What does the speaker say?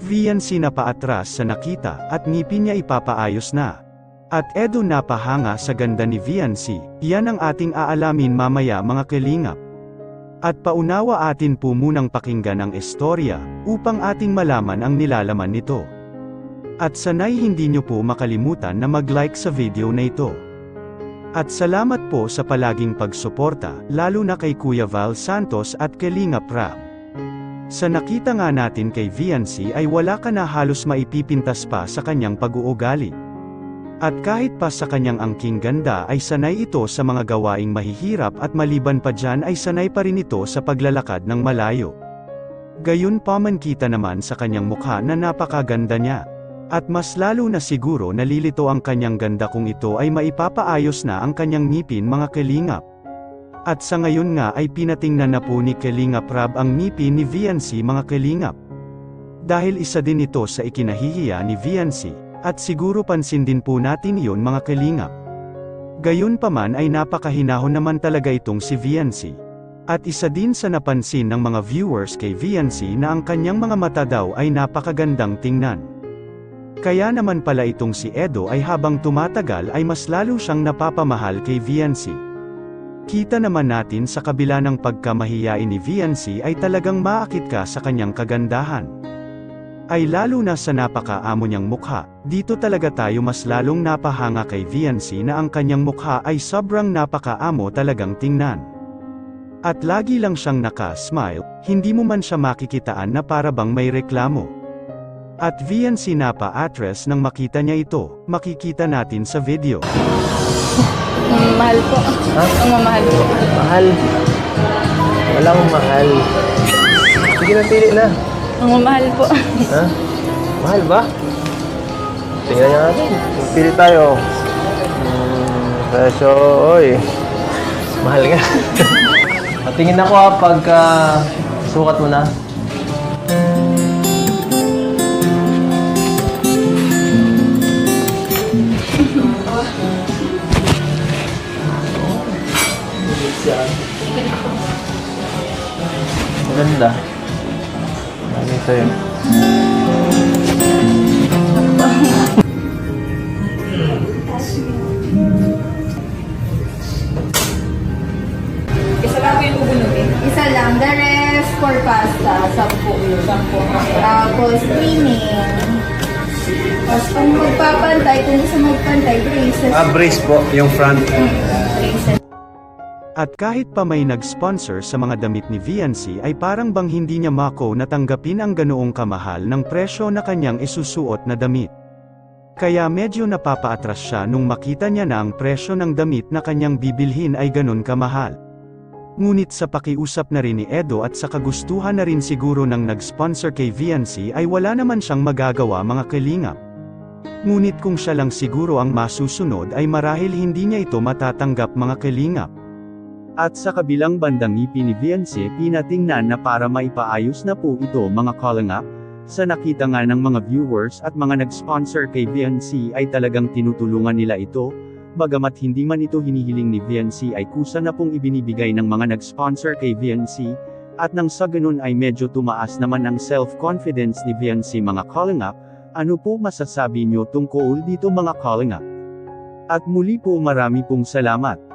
VNC napaatras sa nakita, at ngipin niya ipapaayos na. At Edo napahanga sa ganda ni VNC, yan ang ating aalamin mamaya mga kalingap. At paunawa atin po munang pakinggan ang istorya, upang ating malaman ang nilalaman nito. At sanay hindi nyo po makalimutan na mag-like sa video na ito. At salamat po sa palaging pagsuporta, lalo na kay Kuya Val Santos at Kalingap Rab. Sa nakita nga natin kay VNC ay wala ka na halos maipipintas pa sa kanyang pag-uugali. At kahit pa sa kanyang angking ganda ay sanay ito sa mga gawaing mahihirap at maliban pa dyan ay sanay pa rin ito sa paglalakad ng malayo. Gayun pa man kita naman sa kanyang mukha na napakaganda niya. At mas lalo na siguro nalilito ang kanyang ganda kung ito ay maipapaayos na ang kanyang ngipin mga kalingap. At sa ngayon nga ay pinatingnan na po ni Kalingap Rab ang ngipin ni VNC mga kalingap. Dahil isa din ito sa ikinahihiya ni VNC, at siguro pansin din po natin iyon mga kalingap. Gayun pa man ay napakahinahon naman talaga itong si VNC. At isa din sa napansin ng mga viewers kay VNC na ang kanyang mga mata daw ay napakagandang tingnan. Kaya naman pala itong si Edo ay habang tumatagal ay mas lalo siyang napapamahal kay VNC. Kita naman natin sa kabila ng pagkamahiyain ni VNC ay talagang maakit ka sa kanyang kagandahan. Ay lalo na sa napakaamo niyang mukha, dito talaga tayo mas lalong napahanga kay VNC na ang kanyang mukha ay sobrang napakaamo talagang tingnan. At lagi lang siyang naka-smile, hindi mo man siya makikitaan na para bang may reklamo. At VNC napa-atras nang makita niya ito, makikita natin sa video. Mahal po. Ha? Ang mamahal po. Mahal. Wala akong mahal. Sige na, pili na. Ang mamahal po. Ha? Mahal ba? Tingnan niya natin. Pili tayo. Presyo, oy. Mahal nga. At tingin ako pagka sukat mo na. Maganda. Ano sa'yo? Isa lang po yung bubunutin. Isa lang. The rest for pasta. 10 yun. 10. Tapos cleaning. Tapos kung magpapantay, kung gusto magpantay, braces. Brace po, yung front. Braces. At kahit pa may nag-sponsor sa mga damit ni VNC ay parang bang hindi niya mako natanggapin ang ganoong kamahal ng presyo na kanyang isusuot na damit. Kaya medyo napapaatras siya nung makita niya na ang presyo ng damit na kanyang bibilhin ay ganon kamahal. Ngunit sa pakiusap na rin ni Edo at sa kagustuhan na rin siguro ng nag-sponsor kay VNC ay wala naman siyang magagawa mga kalingap. Ngunit kung siya lang siguro ang masusunod ay marahil hindi niya ito matatanggap mga kalingap. At sa kabilang bandang ngipin ni VNC pinatingnan na para maipaayos na po ito mga kalingap. Sa nakita nga ng mga viewers at mga nag-sponsor kay VNC ay talagang tinutulungan nila ito. Bagamat hindi man ito hinihiling ni VNC ay kusa na pong ibinibigay ng mga nag-sponsor kay VNC, at nang sa ganun ay medyo tumaas naman ang self-confidence ni VNC mga kalingap. Ano po masasabi nyo tungkol dito mga kalingap? At muli po marami pong salamat.